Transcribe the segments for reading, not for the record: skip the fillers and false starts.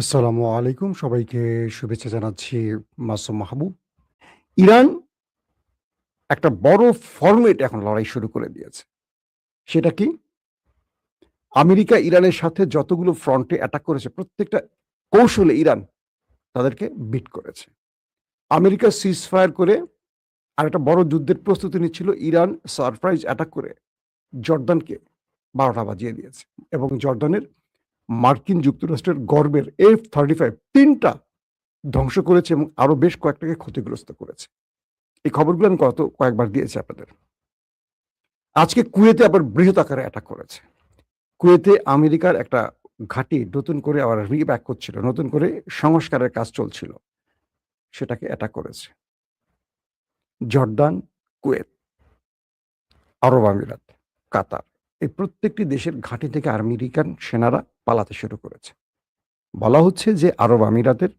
আসসালামু আলাইকুম। সবাইকে শুভেচ্ছা জানাচ্ছি মাসুম মাহবুব। ইরান একটা বড় ফরমেট এখন লড়াই শুরু করে দিয়েছে। সেটা কি? আমেরিকা ইরানের সাথে যতগুলো ফ্রন্টে অ্যাটাক করেছে প্রত্যেকটা কৌশলে ইরান তাদেরকে বিট করেছে। আমেরিকা সিজফায়ার করে আরেকটা বড় যুদ্ধের প্রস্তুতি নিচ্ছিল। ইরান সারপ্রাইজ অ্যাটাক করে জর্দানকে ১২টা বাজিয়ে দিয়েছে এবং জর্দানের মার্কিন যুক্তরাষ্ট্রের গর্বের F-35 ৩ টা ধ্বংস করেছে এবং আরো বেশ কয়েকটাকে ক্ষতিগ্রস্ত করেছে। এই খবরগুলো আমি কয়েকবার দিয়েছি আপনাদের। আজকে কুয়েতে আবার বৃহৎ আকারে অ্যাটাক করেছে। কুয়েতে আমেরিকার একটা ঘাঁটি নতুন করে আবার রিব্যাক করছিল। নতুন করে সংস্কারের কাজ চলছিল। সেটাকে অ্যাটাক করেছে। জর্দান, কুয়েত, আরব আমিরাত, কাতার এই প্রত্যেকটি দেশের ঘাঁটি থেকে আমেরিকান সেনারা পালাতে শুরু করেছে। বলা হচ্ছে যে আরব আমিরাতের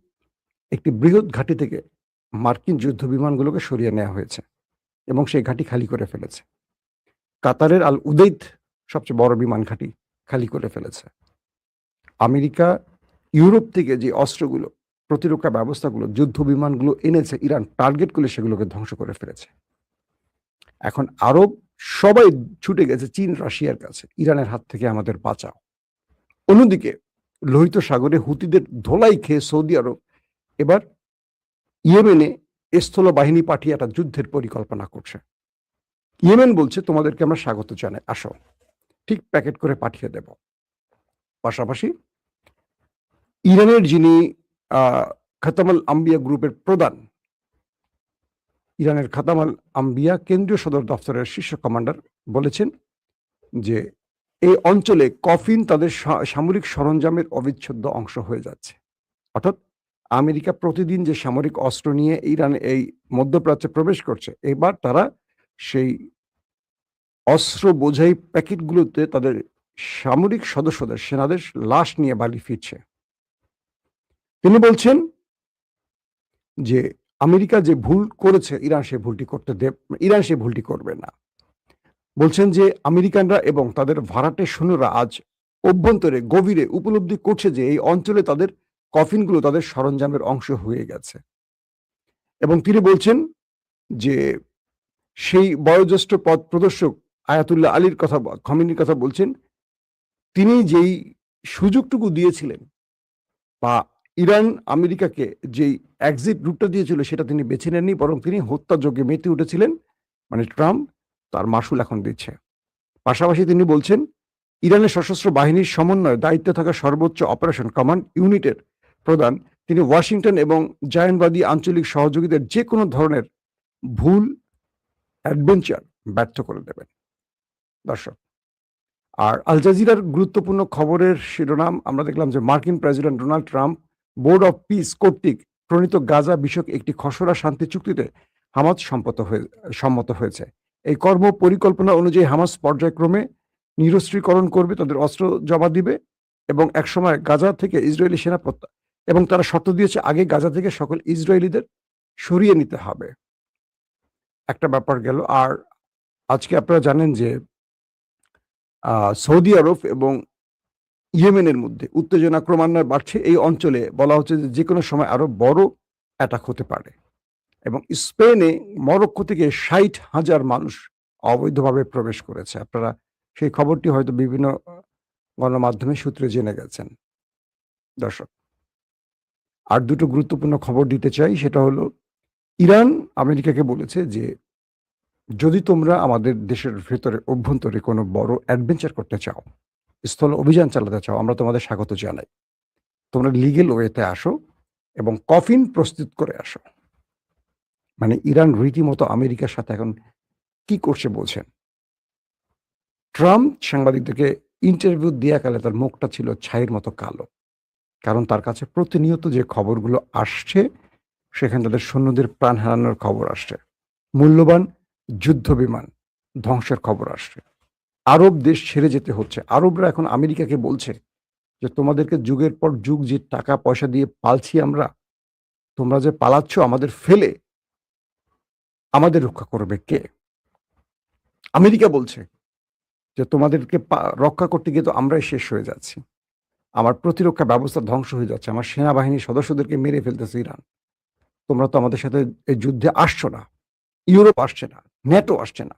একটি বৃহৎ ঘাঁটি থেকে মার্কিন যুদ্ধ বিমানগুলোকে সরিয়ে নেওয়া হয়েছে এবং সেই ঘাঁটি খালি করে ফেলেছে। কাতারের আল উদেইদ সবচেয়ে বড় বিমান ঘাঁটি খালি করে ফেলেছে। আমেরিকা ইউরোপ থেকে যে অস্ত্রগুলো, প্রতিরক্ষা ব্যবস্থাগুলো, যুদ্ধ বিমানগুলো এনেছে ইরান টার্গেট করে সেগুলোকে ধ্বংস করে ফেলেছে। এখন আরব সবাই ছুটে গেছে চীন, রাশিয়ার কাছে, ইরানের হাত থেকে আমাদের বাঁচাও। অন্যদিকে লোহিত সাগরে হুতিদের ধোলাই খেয়ে সৌদি আরব এবার ইয়েমেনে স্থল বাহিনী পাঠিয়ে একটা যুদ্ধের পরিকল্পনা করছে। ইয়েমেন বলছে তোমাদেরকে আমরা স্বাগত জানাই, আসো, ঠিক প্যাকেট করে পাঠিয়ে দেব। পাশাপাশি ইরানের যিনি খাতামাল আম্বিয়া গ্রুপের প্রধান, ইরানের খাতামাল আম্বিয়া কেন্দ্রীয় সদর দপ্তরের শীর্ষ কমান্ডার বলেছেন যে এই অঞ্চলে কফিন তাদের সামরিক সরঞ্জামের অবিচ্ছেদ্য অংশ হয়ে যাচ্ছে। অর্থাৎ আমেরিকা প্রতিদিন যে সামরিক অস্ত্র নিয়ে ইরান এই মধ্যপ্রাচ্যে প্রবেশ করছে, এবার তারা সেই অস্ত্র বোঝাই প্যাকেটগুলোতে তাদের সামরিক সদস্যদের, সেনাদের লাশ নিয়ে বাড়ি ফিরছে। তিনি বলছেন যে আমেরিকা যে ভুল করেছে ইরান সেই ভুলটি করবে না। বলছেন যে আমেরিকানরা এবং তাদের ভাড়াটে সৈন্যরা আজ অভ্যন্তরে গভীরে উপলব্ধি করছে যে এই অঞ্চলে তাদের কফিনগুলো তাদের সরঞ্জামের অংশ হয়ে গেছে এবং তিনি বলছেন যে সেই বয়োজ্যেষ্ঠ পথ প্রদর্শক আয়াতুল্লাহ আলীর কথা, খমেনির কথা বলছেন, তিনি যেই সুযোগটুকু দিয়েছিলেন বা ইরান আমেরিকাকে যেই এক্সিট রুটটা দিয়েছিল সেটা তিনি বেছে নেননি, বরং তিনি হত্যাযজ্ঞে মেতে উঠেছিলেন। মানে ট্রাম্প তার মাসুল এখন দিচ্ছে। পাশাপাশি তিনি বলছেন ইরানের সশস্ত্র বাহিনীর সমন্বয়ে দায়িত্বে থাকা সর্বোচ্চ অপারেশন কমান্ড ইউনিটের প্রধান, তিনি ওয়াশিংটন এবং জায়নবাদী আঞ্চলিক সহযোগীদের যে কোনো ধরনের ভুল অ্যাডভেঞ্চার ব্যর্থ করে দেবেন। দর্শক, আর আল জাজিরার গুরুত্বপূর্ণ খবরের শিরোনাম আমরা দেখলাম যে মার্কিন president Donald Trump board of piece কর্তৃক প্রণীত গাজা বিষয়ক একটি খসড়া শান্তি চুক্তিতে হামাস সম্মত হয়েছে। এই কর্ম পরিকল্পনা অনুযায়ী হামাস পর্যায়ক্রমে নিরস্ত্রীকরণ করবে, তাদের অস্ত্র জমা দিবে এবং একসময় গাজা থেকে ইসরায়েলি সেনা এবং তারা শর্ত দিয়েছে আগে গাজা থেকে সকল ইসরায়েলিদের সরিয়ে নিতে হবে। একটা ব্যাপার গেল। আর আজকে আপনারা জানেন যে সৌদি আরব এবং ইয়েমেনের মধ্যে উত্তেজনা ক্রমান্বয়ে বাড়ছে। এই অঞ্চলে বলা হচ্ছে যে যেকোনো সময় আরো বড় অ্যাটাক হতে পারে এবং স্পেনে মরক্কো থেকে ৬০,০০০ মানুষ অবৈধভাবে প্রবেশ করেছে। আপনারা সেই খবরটি হয়তো বিভিন্ন গণমাধ্যমের সূত্রে জেনে গেছেন। দর্শক, আর দুটো গুরুত্বপূর্ণ খবর দিতে চাই। সেটা হলো ইরান আমেরিকাকে বলেছে যে যদি তোমরা আমাদের দেশের ভেতরে অভ্যন্তরে কোনো বড় অ্যাডভেঞ্চার করতে চাও, স্থল অভিযান চালাতে চাও, আমরা তোমাদের স্বাগত জানাই। তোমরা লিগ্যাল ওয়েতে আসো এবং কফিন প্রস্তুত করে আসো। মানে ইরান রীতিমতো আমেরিকার সাথে এখন কি করছে বলছেন। ট্রাম্প সাংবাদিকদেরকে ইন্টারভিউ দেয়াকালে তার মুখটা ছিল ছাইয়ের মতো কালো। কারণ তার কাছে প্রতিনিয়ত যে খবরগুলো আসছে সেখানে তাদের সৈন্যদের প্রাণ হারানোর খবর আসছে, মূল্যবান যুদ্ধ বিমান ধ্বংসের খবর আসছে, আরব দেশ ছেড়ে যেতে হচ্ছে। আরবরা এখন আমেরিকাকে বলছে যে তোমাদেরকে যুগের পর যুগ যে টাকা পয়সা দিয়ে পালছি আমরা, তোমরা যে পালাচ্ছ আমাদের ফেলে, আমাদের রক্ষা করবে কে? আমেরিকা বলছে যে তোমাদেরকে রক্ষা করতে গিয়ে তো আমরাই শেষ হয়ে যাচ্ছি। আমার প্রতিরক্ষা ব্যবস্থা ধ্বংস হয়ে যাচ্ছে, আমার সেনাবাহিনীর সদস্যদেরকে মেরে ফেলতেছে ইরান। তোমরা তো আমাদের সাথে এই যুদ্ধে আসছো না, ইউরোপ আসছে না, ন্যাটো আসছে না,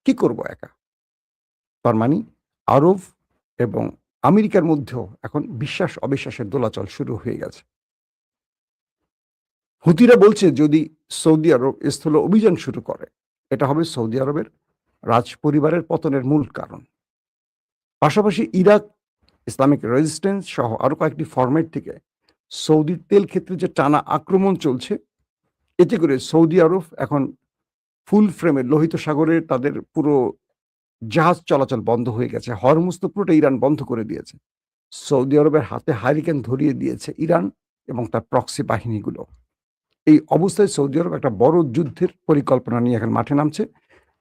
কি করব একা? তার মানে আরব এবং আমেরিকার মধ্যেও এখন বিশ্বাস অবিশ্বাসের দোলাচল শুরু হয়ে গেছে। হুতিরা বলছে যদি সৌদি আরব স্থল অভিযান শুরু করে, এটা হবে সৌদি আরবের রাজ পরিবারের পতনের মূল কারণ। পাশাপাশি ইরাক, ইসলামিক রেজিস্ট্যান্স সহ আরো কয়েকটি ফরম্যাট থেকে সৌদির তেল ক্ষেত্রে যে টানা আক্রমণ চলছে, এতে করে সৌদি আরব এখন ফুল ফ্রেমে লোহিত সাগরে তাদের পুরো জাহাজ চলাচল বন্ধ হয়ে গেছে। হরমুজ তো পুরোটা ইরান বন্ধ করে দিয়েছে। সৌদি আরবের হাতে হারিকেন ধরিয়ে দিয়েছে ইরান এবং তার প্রক্সি বাহিনীগুলো। এই অবস্থায় সৌদি আরব একটা বড় যুদ্ধের পরিকল্পনা নিয়ে এখন মাঠে নামছে।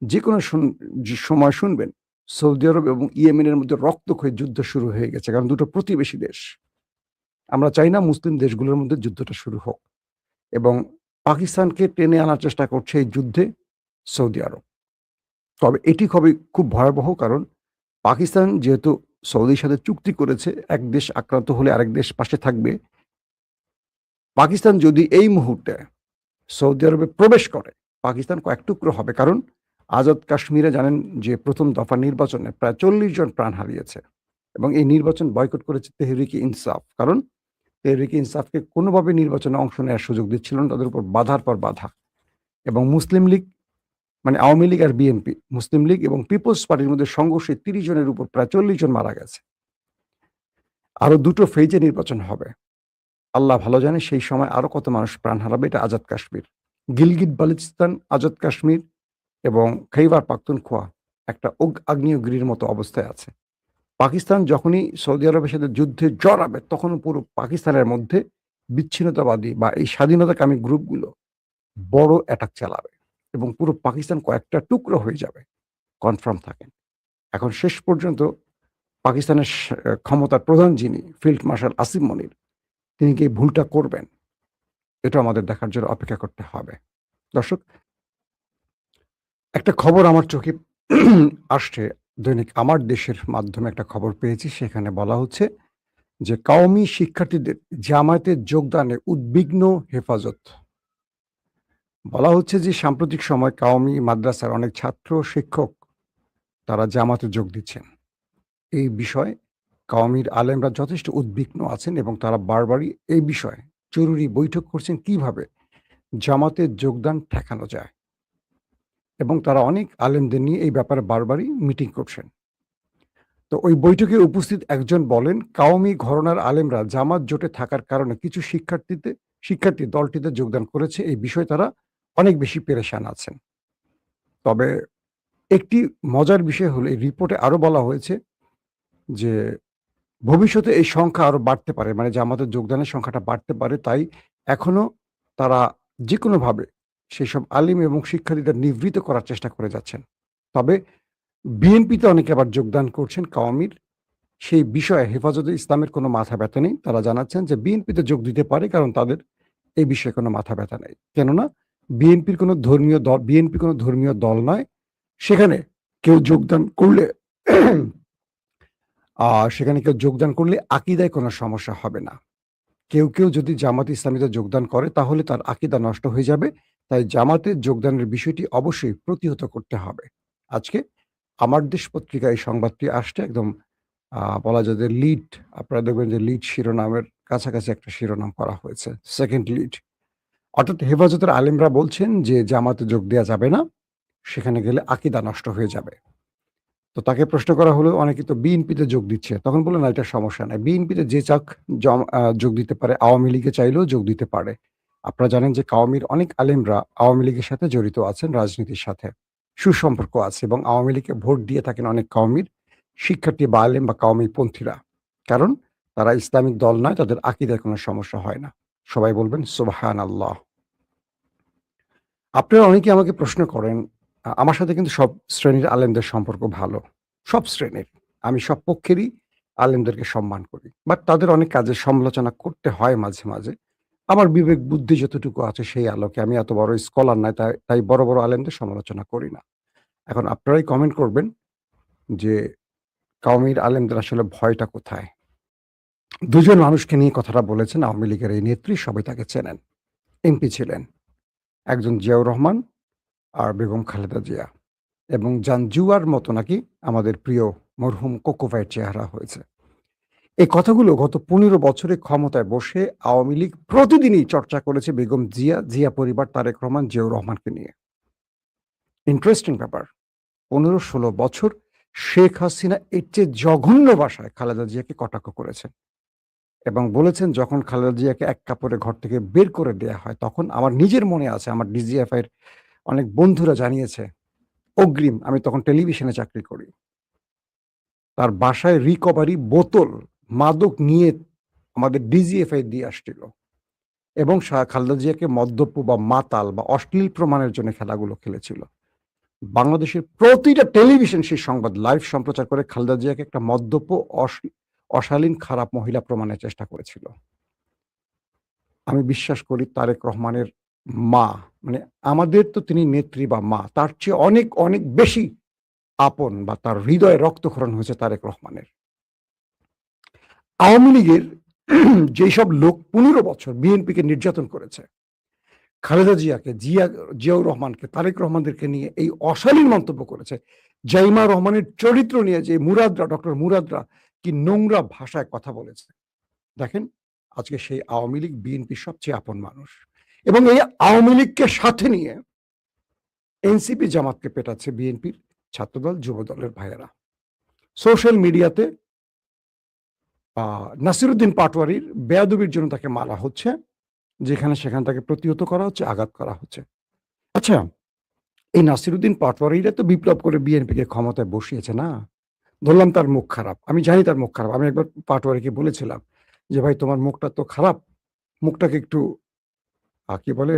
যেকোনো সময় শুনবেন সৌদি আরব এবং ইয়েমেনের মধ্যে রক্তক্ষয়ী যুদ্ধ শুরু হয়ে গেছে। কারণ দুটো প্রতিবেশী দেশ। আমরা চাই না মুসলিম দেশগুলোর মধ্যে যুদ্ধটা শুরু হোক এবং পাকিস্তানকে টেনে আনার চেষ্টা করছে এই যুদ্ধে সৌদি আরব। তবে এটি হবে খুব ভয়াবহ, কারণ পাকিস্তান যেহেতু সৌদির সাথে চুক্তি করেছে এক দেশ আক্রান্ত হলে আরেক দেশ পাশে থাকবে। পাকিস্তান যদি এই মুহূর্তে সৌদি আরবে প্রবেশ করে, পাকিস্তান কয়েক টুকরো হবে। কারণ আজাদ কাশ্মীরে জানেন যে প্রথম দফা নির্বাচনে প্রায় 40 জন প্রাণ হারিয়েছে এবং এই নির্বাচন বয়কট করেছে তেহরিকে ইনসাফ। কারণ তেহরিকে ইনসাফকে কোনোভাবে নির্বাচনে অংশ নেওয়ার সুযোগ দিচ্ছিল না, তাদের উপর বাধার পর বাধা। এবং মুসলিম লীগ, মানে আওয়ামী লীগ আর বিএনপি, মুসলিম লীগ এবং পিপলস পার্টির মধ্যে সংঘর্ষে 30 জনের উপর প্রায় 40 জন মারা গেছে। আরো দুটো ফেজে নির্বাচন হবে। আল্লাহ ভালো জানে সেই সময় আরো কত মানুষ প্রাণ হারাবে। এটা আজাদ কাশ্মীর, গিলগিট বালুচিস্তান, আজাদ কাশ্মীর এবং খৈবার পাখতুনখোয়া একটা আগ্নেয়গিরির মতো অবস্থায় আছে। পাকিস্তান যখনই সৌদি আরবের সাথে যুদ্ধে জড়াবে, তখন পুরো পাকিস্তানের মধ্যে বিচ্ছিন্নতাবাদী বা এই স্বাধীনতাকামী গ্রুপগুলো বড় অ্যাটাক চালাবে এবং পুরো পাকিস্তান কয়েকটা টুকরো হয়ে যাবে। কনফার্ম থাকেন। এখন শেষ পর্যন্ত পাকিস্তানের ক্ষমতার প্রধান যিনি ফিল্ড মার্শাল আসিম মনির, তিনি কি এই ভুলটা করবেন? এটা আমাদের দেখার জন্য অপেক্ষা করতে হবে। দর্শক, একটা খবর আমার চোখে আসছে, দৈনিক আমার দেশের মাধ্যমে একটা খবর পেয়েছি। সেখানে বলা হচ্ছে যে কওমি শিক্ষার্থীদের জামায়াতে যোগদানে উদ্বিগ্ন হেফাজত। বলা হচ্ছে যে সাম্প্রতিক সময় কওমি মাদ্রাসার অনেক ছাত্র শিক্ষক তারা জামাতে যোগ দিচ্ছেন। এই বিষয়ে কওমির আলেমরা যথেষ্ট উদ্বিগ্ন আছেন এবং তারা বারবারই এই বিষয়ে জরুরি বৈঠক করছেন কিভাবে জামাতে যোগদান ঠেকানো যায়, এবং তারা অনেক আলেমদের নিয়ে এই ব্যাপারে বারবারই মিটিং করছেন। তো ওই বৈঠকে উপস্থিত একজন বলেন, কওমি ঘরানার আলেমরা জামাত জোটে থাকার কারণে কিছু শিক্ষার্থী দলটিতে যোগদান করেছে। এই বিষয়ে তারা অনেক বেশি পেরেশান আছেন। তবে একটি মজার বিষয় হলো, এই রিপোর্টে আরো বলা হয়েছে যে ভবিষ্যতে এই সংখ্যা আরো বাড়তে পারে, মানে জামাতে যোগদানের সংখ্যাটা বাড়তে পারে। তাই এখনো তারা যেকোনোভাবে সেসব আলিম এবং শিক্ষার্থীদের নিবৃত্ত করার চেষ্টা করে যাচ্ছেন। তবে বিএনপিতে অনেকে আবার যোগদান করছেন কওমির। সেই বিষয়ে হেফাজতে ইসলামের কোনো মাথা ব্যথা নেই। তারা জানাচ্ছেন যে বিএনপিতে যোগ দিতে পারে, কারণ তাদের এই বিষয়ে কোনো মাথা ব্যথা নেই। কেননা বিএনপি কোনো ধর্মীয় দল নয়। সেখানে কেউ যোগদান করলে আকীদায় কোনো সমস্যা হবে না। কেউ যদি জামাতে ইসলামীতে যোগদান করে তাহলে তার আকীদা নষ্ট হয়ে যাবে। তাই জামাতে যোগদানের বিষয়টি অবশ্যই প্রতিহত করতে হবে। আজকে আমার দেশ পত্রিকায় এই সংবাদটি আসছে একদম বলা যায় যে লিড, আপনারা দেখবেন যে লিড শিরোনামের কাছাকাছি একটা শিরোনাম করা হয়েছে। Second lead. অর্থাৎ হেফাজতের আলেমরা বলছেন যে জামাতে যোগ দেয়া যাবে না। সেখানে গেলে আকীদা নষ্ট হয়ে যাবে। তো তাকে প্রশ্ন করা হলো, অনেকে তো বিএনপিতে যোগ দিচ্ছে। তখন বললেন, না, এটা সমস্যা নাই। বিএনপিতে যে চাক যোগ দিতে পারে, আওয়ামী লীগে চাইলেও যোগ দিতে পারে। আপনারা জানেন যে কওমির অনেক আলেমরা আওয়ামী লীগের সাথে জড়িত আছেন, রাজনীতির সাথে সুসম্পর্ক আছে এবং আওয়ামী লীগকে ভোট দিয়ে থাকেন অনেক কওমির শিক্ষার্থী বা আলেম বা কওমি পন্থীরা। কারণ তারা ইসলামিক দল নয়, তাদের আকীদায় কোনো সমস্যা হয় না। সবাই বলবেন সুবহানাল্লাহ। আপনারা অনেকে আমাকে প্রশ্ন করেন, আমার সাথে কিন্তু সব শ্রেণীর আলেমদের সম্পর্ক ভালো। সব শ্রেণীর। আমি সব পক্ষেরই আলেমদেরকে সম্মান করি। বাট তাদের অনেক কাজের সমালোচনা করতে হয় মাঝে, মাঝে। আমার বিবেক বুদ্ধি যতটুকু আছে সেই আলোকে, আমি এত বড় স্কলার নয়, তাই বড় আলেমদের সমালোচনা করি না। এখন আপনারাই কমেন্ট করবেন যে কওমির আলেমদের আসলে ভয়টা কোথায়? দুজন মানুষকে নিয়ে কথাটা বলেছেন আওয়ামী লীগের এই নেত্রী, সবাই তাকে চেনেন। এমপি ছিলেন। একজন জিয়াউর রহমান আর বেগম খালেদা জিয়া। এবং জাঞ্জুয়ার মতো নাকি আমাদের প্রিয় মরহুম কোকো ভাইয়ের চেহারা হয়েছে। এই কথাগুলো গত ১৫ বছরে ক্ষমতায় বসে আওয়ামী লীগ প্রতিদিনই চর্চা করেছে বেগম জিয়া, জিয়া পরিবার, তারেক রহমান, জিয়াউর রহমানকে নিয়ে। ইন্টারেস্টিং ব্যাপার। ১৫-১৬ বছর শেখ হাসিনা এর চেয়ে জঘন্য ভাষায় খালেদা জিয়াকে কটাক্ষ করেছেন এবং বলেছেন যখন খালেদা জিয়াকে এক কাপড়ে ঘর থেকে বের করে দেয়া হয় তখন আমার নিজের মনে আছে, আমার ডিজিএফআই এর অনেক বন্ধুরা জানিয়েছে, অগ্রিম আমি তখন টেলিভিশনে চাকরি করি। তার বাসায় রিকভারি বোতল মাদক নিয়ে আমাদের ডিজিএফআই দিয়ে আসছিল এবং খালেদা জিয়াকে মদ্যপ বা মাতাল বা অশ্লীল প্রমাণের জন্য খেলাগুলো খেলেছিল। বাংলাদেশের প্রতিটা টেলিভিশন সেই সংবাদ লাইভ সম্প্রচার করে খালেদা জিয়াকে একটা মদ্যপ অশালীন খারাপ মহিলা প্রমাণের চেষ্টা করেছিল। আমি বিশ্বাস করি তারেক রহমানের মা, মানে আমাদের তো তিনি নেত্রী বা মা, তার চেয়ে অনেক অনেক বেশি আপন বা তার হৃদয়ে রক্তক্ষরণ হয়েছে তারেক রহমানের। আওয়ামী লীগের যেসব লোক ১৫ বছর বিএনপিকে নির্যাতন করেছে, খালেদা জিয়াকে, জিয়াউর রহমানকে, তারেক রহমানদেরকে নিয়ে এই অশালীন মন্তব্য করেছে, জাইমা রহমানের চরিত্র নিয়ে যে ডক্টর মুরাদরা কি নোংরা ভাষায় কথা বলেছে, দেখেন আজকে সেই আওয়ামী লীগ বিএনপির সবচেয়ে আপন মানুষ এবং এই আওয়ামী লীগকে সাথে নিয়ে এনসিপি জামাতকে পেটাচ্ছে বিএনপির ছাত্রদল, যুবদলের ভাইয়েরা। সোশ্যাল মিডিয়াতে নাসিরুদ্দিন পাটোয়ারির বেয়াদবির জন্য তাকে মারা হচ্ছে, যেখানে সেখানে তাকে প্রতিহত করা হচ্ছে, আঘাত করা হচ্ছে। আচ্ছা, এই নাসিরুদ্দিন পাটোয়ারিরা তো বিপ্লব করে বিএনপিকে ক্ষমতায় বসিয়েছে না? ধরলাম তার মুখ খারাপ, আমি জানি তার মুখ খারাপ। আমি একবার পাটোয়ারিকে বলেছিলাম যে ভাই তোমার মুখটা তো খারাপ, মুখটাকে একটু কি বলে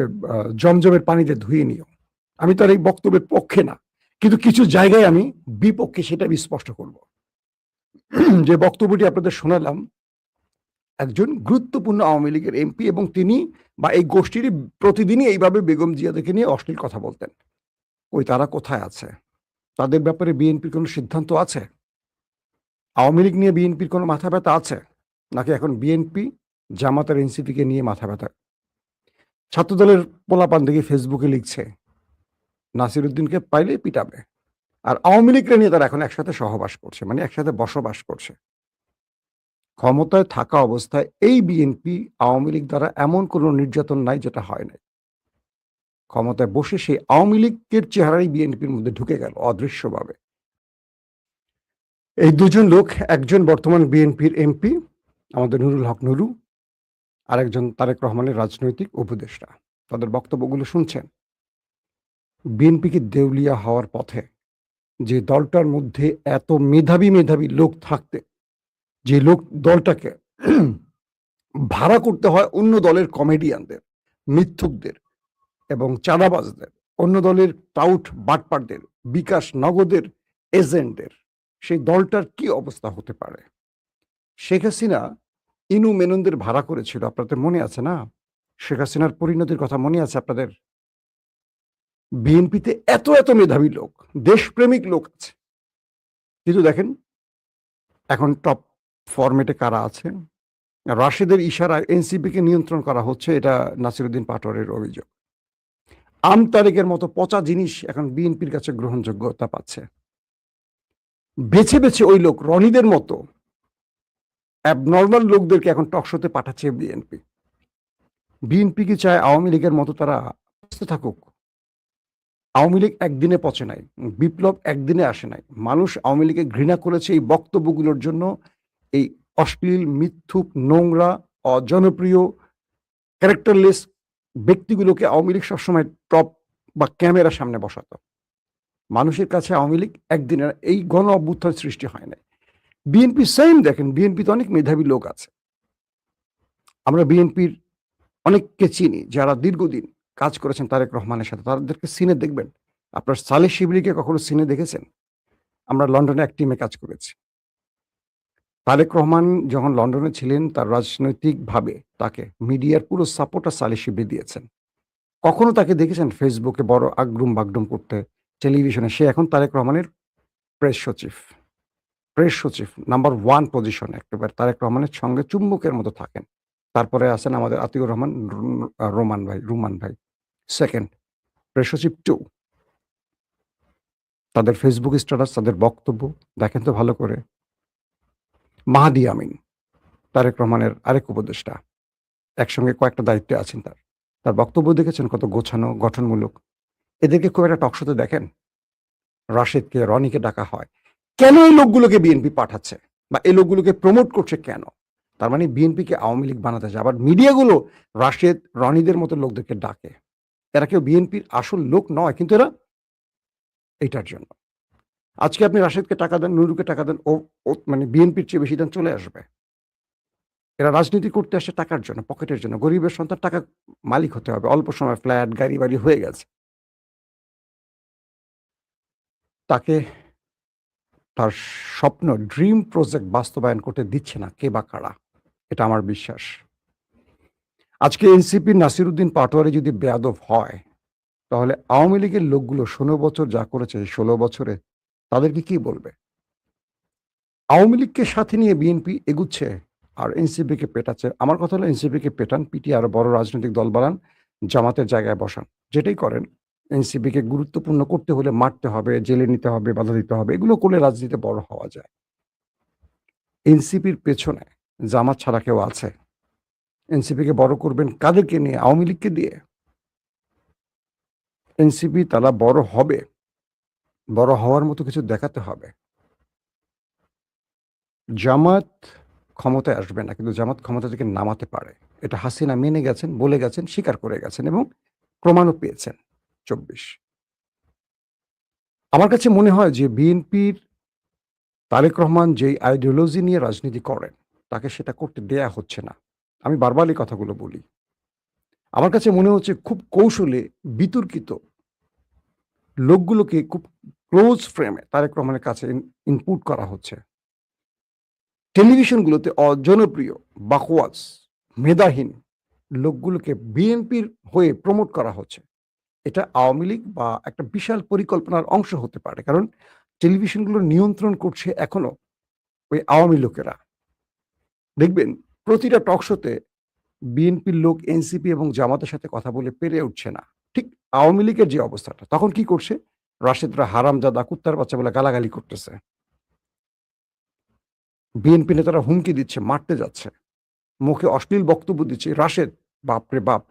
জমজমের পানিতে ধুয়ে নিও। আমি তার এই বক্তব্যের পক্ষে না, কিন্তু কিছু জায়গায় আমি বিপক্ষে, সেটা আমি স্পষ্ট করব। যে বক্তব্যটি আপনাদের শোনালাম একজন গুরুত্বপূর্ণ আওয়ামী লীগের এমপি এবং তিনি বা এই গোষ্ঠীরই প্রতিদিনই এইভাবে বেগম জিয়াদেরকে নিয়ে অশ্লীল কথা বলতেন। ওই তারা কোথায় আছে? তাদের ব্যাপারে বিএনপির কোনো সিদ্ধান্ত আছে? আওয়ামী লীগ নিয়ে বিএনপির কোনো মাথা ব্যথা আছে? নাকি এখন বিএনপি জামাতের এনসিপিকে নিয়ে মাথা ব্যথা? ছাত্রদলের পোলাপান দেখি ফেসবুকে লিখছে নাসিরুদ্দিনকে পাইলেই পিটাবে, আর আওয়ামী লীগকে নিয়ে তারা এখন একসাথে সহবাস করছে, মানে একসাথে বসবাস করছে। ক্ষমতায় থাকা অবস্থায় এই বিএনপি আওয়ামী লীগ দ্বারা এমন কোনো নির্যাতন নাই যেটা হয় নাই। ক্ষমতায় বসে সেই আওয়ামী লীগের চেহারাই বিএনপির মধ্যে ঢুকে গেল অদৃশ্যভাবে। এই দুজন লোক, একজন বর্তমান বিএনপির এমপি আমাদের নুরুল হক নুরু, আর একজন তারেক রহমানের রাজনৈতিক উপদেষ্টা। তাদের বক্তব্যগুলো শুনছেন। বিএনপিকে দেউলিয়া হওয়ার পথে, যে দলটার মধ্যে এত মেধাবী মেধাবী লোক থাকতে, যে লোক দলটাকে ভাড়া করতে হয় অন্য দলের কমেডিয়ানদের, মিথ্যুকদের এবং চাঁদাবাজদের, অন্য দলের টাউট বাটপারদের, বিকাশ নগদের এজেন্টদের, সেই দলটার কি অবস্থা হতে পারে? শেখ হাসিনা ইনু মেননদের ভাড়া করেছিল, আপনাদের মনে আছে না? শেখ হাসিনার পরিণতির কথা মনে আছে আপনাদের? বিএনপিতে এত এত মেধাবী লোক, দেশপ্রেমিক লোক আছে, কিন্তু দেখেন এখন টপ ফরম্যাটে কারা আছে? রাশেদের ইশারায় এনসিপিকে নিয়ন্ত্রণ করা হচ্ছে, এটা নাসিরুদ্দিন পাটোয়ারির অভিযোগ। তারেকের মতো পচা জিনিস এখন বিএনপির কাছে গ্রহণযোগ্যতা পাচ্ছে। বেছে বেছে ওই লোক রনিদের মতো অ্যাবনর্মাল লোকদেরকে এখন টকশোতে পাঠাচ্ছে বিএনপি। বিএনপি কি চায় আওয়ামী লীগের মতো তারা পচতে থাকুক? আওয়ামী লীগ একদিনে পচে নাই, বিপ্লব একদিনে আসে নাই। মানুষ আওয়ামী লীগকে ঘৃণা করেছে এই বক্তব্যগুলোর জন্য, এই অশ্লীল, মিথ্যুক, নোংরা, অজনপ্রিয়, ক্যারেক্টারলেস ব্যক্তিগুলোকে আওয়ামী লীগ সবসময় টপ বা ক্যামেরার সামনে বসাতো। মানুষের কাছে আওয়ামী লীগ একদিনে এই গণ অভ্যুত্থান সৃষ্টি হয় নাই। বিএনপি সেম, দেখেন বিএনপিতে অনেক মেধাবী লোক আছে। আমরা বিএনপির অনেককে চিনি যারা দীর্ঘদিন কাজ করেছেন তারেক রহমানের সাথে, তাদেরকে সিনে দেখবেন। আপনার সালেহ শিবলিকে কখনো সিনে দেখেছেন? আমরা লন্ডনে এক টিমে কাজ করেছি। তারেক রহমান যখন লন্ডনে ছিলেন, তার রাজনৈতিকভাবে তাকে মিডিয়ার পুরো সাপোর্টটা সালেহ শিবলি দিয়েছেন। কখনো তাকে দেখেছেন ফেসবুকে বড় আগডুম বাগডুম করতে, টেলিভিশনে? সে এখন তারেক রহমানের প্রেস সচিব। প্রেস সচিব নাম্বার 1 পজিশনে একেবারে তারেক রহমানের সঙ্গে চুম্বকের মতো থাকেন। তারপরে আছেন আমাদের আতিউর রহমান রুমান ভাই। 2nd প্রেস সচিব 2 তাদের ফেসবুক স্ট্যাটাস, তাদের বক্তব্য দেখেন তো ভালো করে। মাহাদি আমিন, তারেক রহমানের আরেক উপদেষ্টা। একসঙ্গে কয়েকটা দায়িত্বে আছেন তার। তার বক্তব্য দেখেছেন কত গোছানো, গঠনমূলক। এদেরকে খুব একটা টকশোতে দেখেন? রাশেদকে, রনিকে ডাকা হয়। কেন এই লোকগুলোকে বিএনপি পাঠাচ্ছে? বা এই লোকগুলোকে প্রমোট করছে কেন? তার মানে বিএনপিকে আওয়ামী লীগ বানাতে চায়। আবার মিডিয়াগুলো রাশেদ, রনিদের মতো লোকদেরকে ডাকে। এরা কেউ বিএনপির আসল লোক নয়, কিন্তু এরা এইটার জন্য। আজকে আপনি রাশেদকে টাকা দেন, নুরুকে টাকা দেন, ও মানে বিএনপির চেয়ে বেশি দেন, চলে আসবে। এরা রাজনীতি করতে আসে টাকার জন্য, পকেটের জন্য। গরিবের সন্তান টাকা মালিক হতে হবে। অল্প সময় ফ্ল্যাট, গাড়ি বাড়ি হয়ে গেছে। তাকে তার স্বপ্ন, ড্রিম প্রজেক্ট বাস্তবায়ন করতে দিচ্ছে না কে বা কারা। এটা আমার বিশ্বাস। আজকে এনসিপির নাসিরউদ্দিন পাটোয়ারি যদি বেয়াদব হয়, তাহলে আওয়ামী লীগের লোকগুলো 16 বছর যা করেছে, 16 বছরে তাদেরকে কি বলবে? আওয়ামী লীগকে সাথে নিয়ে বিএনপি এগুচ্ছে আর এনসিপিকে পেটাচ্ছে। আমার কথা হলো এনসিপিকে পেটান, পিটিয়ে আরো বড় রাজনৈতিক দল বানান, জামাতের জায়গায় বসান। যেটাই করেন, এনসিপিকে গুরুত্বপূর্ণ করতে হলে মারতে হবে, জেলে নিতে হবে, বাধা দিতে হবে। এগুলো করলে রাজনীতিতে বড় হওয়া যায়। এনসিপির পেছনে জামাত ছাড়া কেউ আছে? এনসিপিকে বড় করবেন কাদেরকে নিয়ে? আওয়ামী লীগকে দিয়ে? এনসিপি তারা বড় হবে, বড় হওয়ার মতো কিছু দেখাতে হবে। জামাত ক্ষমতায় আসবে না, কিন্তু জামাত ক্ষমতা থেকে নামাতে পারে। এটা হাসিনা মেনে গেছেন, বলে গেছেন, স্বীকার করে গেছেন এবং প্রমাণও পেয়েছেন। 24 আমার কাছে মনে হয় যে বিএনপির তারেক রহমান যেই আইডিওলজি নিয়ে রাজনীতি করেন, তাকে সেটা করতে দেয়া হচ্ছে না। আমি বারবার এই কথাগুলো বলি। আমার কাছে মনে হচ্ছে খুব কৌশলে বিতর্কিত লোকগুলোকে খুব ক্লোজ ফ্রেমে তারেক রহমানের কাছে ইনপুট করা হচ্ছে। টেলিভিশনগুলোতে অজনপ্রিয়, বাকওয়াজ, মেধাহীন লোকগুলোকে বিএনপির হয়ে প্রমোট করা হচ্ছে। এটা আওয়ামী লীগ বা একটা বিশাল পরিকল্পনার অংশ হতে পারে। কারণ টেলিভিশনগুলো নিয়ন্ত্রণ করছে এখনো ওই আওয়ামী লোকেরা। দেখবেন প্রতিটা টক শোতে বিএনপির লোক এনসিপি এবং জামাতের সাথে কথা বলে পেরে উঠছে না। ঠিক আওয়ামী লীগের যে অবস্থাটা, তখন কি করছে? রাশেদরা হারামজাদা, কুত্তার বাচ্চা বলে গালাগালি করতেছে। বিএনপি নেতারা হুমকি দিচ্ছে, মারতে যাচ্ছে, মুখে অশ্লীল বক্তব্য দিচ্ছে। রাশেদ, বাপরে বাপ,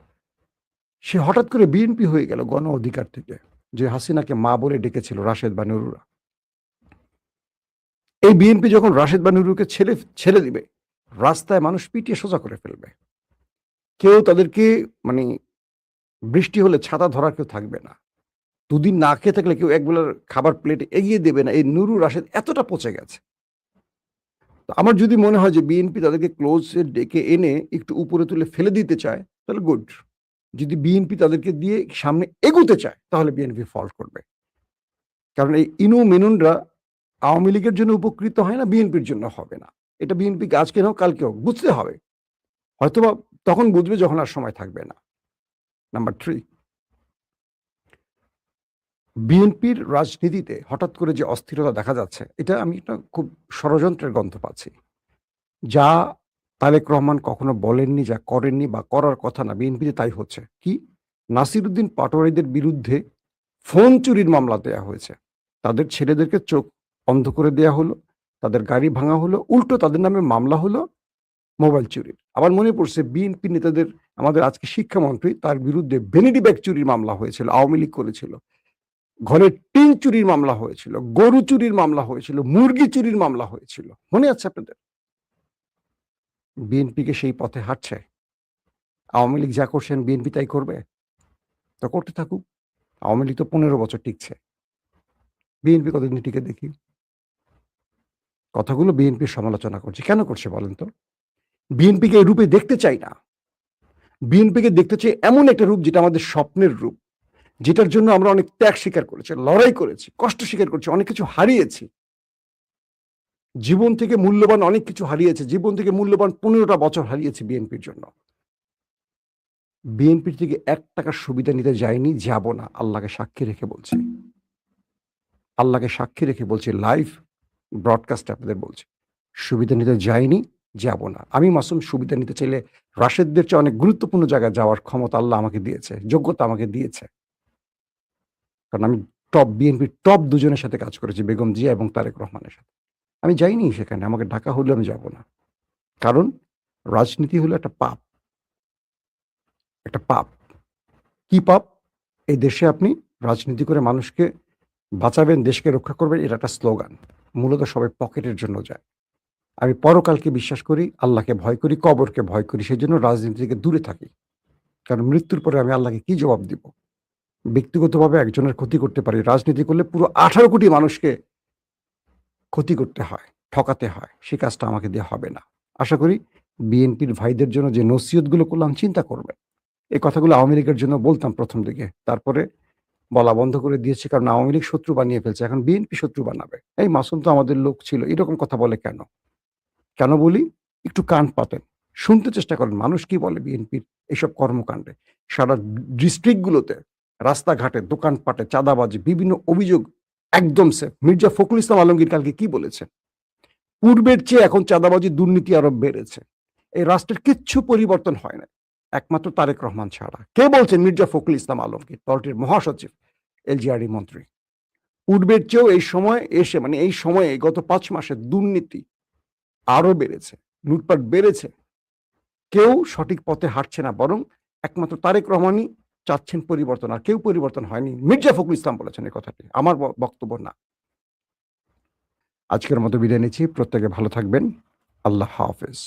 সে হঠাৎ করে বিএনপি হয়ে গেল গণ অধিকার থেকে, যে হাসিনাকে মা বলে ডেকেছিল রাশেদ বা নুরুরা। এই বিএনপি যখন রাশেদ বা নুরুকে ছেড়ে দিবে, রাস্তায় মানুষ পিটিয়ে সোজা করে ফেলবে। কেউ তাদেরকে মানে বৃষ্টি হলে ছাতা ধরার কেউ থাকবে না। দুদিন না খেয়ে থাকলে কেউ একবেলার খাবার প্লেট এগিয়ে দেবে না। এই নুরু রাশেদ এতটা পচে গেছে। তো আমার যদি মনে হয় যে বিএনপি তাদেরকে ক্লোজে ডেকে এনে একটু উপরে তুলে ফেলে দিতে চায়, তাহলে গুড। যদি বিএনপি তাদেরকে দিয়ে সামনে এগোতে চায়, তাহলে বিএনপি ফল করবে। কারণ এই ইনু মেনুনরা আওয়ামী লীগের জন্য উপকৃত হয় না, বিএনপির জন্য হবে না। এটা বিএনপিকে আজকে হোক কালকে হোক বুঝতে হবে। হয়তোবা তখন বুঝবে যখন আর সময় থাকবে না। নাম্বার 3, বিএনপির রাজনীতিতে হঠাৎ করে যে অস্থিরতা দেখা যাচ্ছে, এটা আমি একটা খুব ষড়যন্ত্রের গন্ধ পাচ্ছি। যা তারেক রহমান কখনো বলেননি, যা করেননি বা করার কথা না, বিএনপিতে তাই হচ্ছে। কি? নাসিরউদ্দিন পাটোয়ারিদের বিরুদ্ধে ফোন চুরির মামলা দেয়া হয়েছে। তাদের ছেলেদেরকে চোখ অন্ধ করে দেয়া হলো, তাদের গাড়ি ভাঙা হলো, উল্টো তাদের নামে মামলা হলো মোবাইল চুরির। আমার মনে পড়ছে বিএনপি নেতাদের, আমাদের আজকে শিক্ষামন্ত্রী, তার বিরুদ্ধে ভ্যানিটি ব্যাগ চুরির মামলা হয়েছিল, আওয়ামী লীগ করেছিল। ঘরের টিন চুরির মামলা হয়েছিল, গরু চুরির মামলা হয়েছিল, মুরগি চুরির মামলা হয়েছিল। মনে আছে আপনাদের? বিএনপিকে সেই পথে হাঁটছে। আওয়ামী লীগ যা করছেন বিএনপি তাই করবে? তো করতে থাকুক। আওয়ামী লীগ তো 15 বছর টিকছে। বিএনপি কতদিন টিকে দেখি। কথাগুলো বিএনপির সমালোচনা করছে। কেন করছে বলেন তো? বিএনপিকে এই রূপে দেখতে চাই না। বিএনপিকে দেখতে চাই এমন একটা রূপ যেটা আমাদের স্বপ্নের রূপ। যেটার জন্য আমরা অনেক ত্যাগ স্বীকার করেছি, লড়াই করেছি, কষ্ট স্বীকার করেছি, অনেক কিছু হারিয়েছি। জীবন থেকে মূল্যবান অনেক কিছু হারিয়েছে। জীবন থেকে মূল্যবান 15টা বছর হারিয়েছি বিএনপির জন্য। বিএনপির থেকে ৳1 সুবিধা নিতে যাইনি, যাব না। আল্লাহকে সাক্ষী রেখে বলছি। আল্লাহকে সাক্ষী রেখে বলছি, লাইভ ব্রডকাস্টে আপনাদের বলছি, সুবিধা নিতে যাইনি, যাব না। আমি মাসুম সুবিধা নিতে চাইলে রাশেদদের চেয়ে অনেক গুরুত্বপূর্ণ জায়গায় যাওয়ার ক্ষমতা আল্লাহ আমাকে দিয়েছে, যোগ্যতা আমাকে দিয়েছে। কারণ আমি বিএনপির টপ ২ জনের সাথে কাজ করেছি, বেগম জিয়া এবং তারেক রহমানের সাথে। আমি যাইনি সেখানে, আমাকে ডাকা হলেও আমি যাব না। কারণ রাজনীতি হলো একটা পাপ। একটা পাপ। কি পাপ? এই দেশে আপনি রাজনীতি করে মানুষকে বাঁচাবেন, দেশকে রক্ষা করবেন, এটা একটা স্লোগান। মূলত সবাই পকেটের জন্য যায়। আমি পরকালকে বিশ্বাস করি, আল্লাহকে ভয় করি, কবরকে ভয় করি। সেজন্য রাজনীতি থেকে দূরে থাকি। কারণ মৃত্যুর পরে আমি আল্লাহকে কি জবাব দিব? ব্যক্তিগতভাবে একজনের ক্ষতি করতে পারি। রাজনীতি করলে পুরো ১৮ কোটি মানুষকে ক্ষতি করতে হয়, ঠকাতে হয়। সে কাজটা আমাকে দিয়ে হবে না। আশা করি বিএনপির ভাইদের জন্য যে নসিহতগুলো করলাম চিন্তা করবেন। এই কথাগুলো আওয়ামী লীগের জন্য বলতাম ১ম দিকে। তারপরে বলা বন্ধ করে দিয়েছি, কারণ আওয়ামী লীগ শত্রু বানিয়ে ফেলছে। এখন বিএনপি শত্রু বানাবে। এই মাসুম তো আমাদের লোক ছিল। এরকম কথা বলে কেন? কেন বলি? একটু কান পাতেন। শুনতে চেষ্টা করেন মানুষ কি বলে বিএনপির এসব কর্মকাণ্ডে। সারা ডিস্ট্রিক্টগুলোতে, রাস্তাঘাটে, দোকানপাটে চাঁদাবাজি, বিভিন্ন অভিযোগ একদম সেফ। মির্জা ফখরুল ইসলাম আলমগীর কালকে কি বলেছেন? পূর্বের চেয়ে এখন চাঁদাবাজি, দুর্নীতি আরো বেড়েছে। এই রাষ্ট্রের কিচ্ছু পরিবর্তন হয় না, একমাত্র তারেক রহমান ছাড়া। কে বলছেন? মির্জা ফখরুল ইসলাম আলমগীর, দলটির মহাসচিব, এলজিআরডি মন্ত্রী। পূর্বের চেয়েও এই সময় এসে, মানে এই সময়ে গত ৫ মাসে দুর্নীতি আরো বেড়েছে, লুটপাট বেড়েছে। কেউ সঠিক পথে হাঁটছে না, বরং একমাত্র তারেক রহমানই চাচ্ছেন পরিবর্তন, আর কেউ পরিবর্তন হয়নি। মির্জা ফখরুল ইসলাম বলেছেন এই কথাটি, আমার বক্তব্য না। আজকের মতো বিদায় নিচ্ছি। প্রত্যেকে ভালো থাকবেন। আল্লাহ হাফেজ।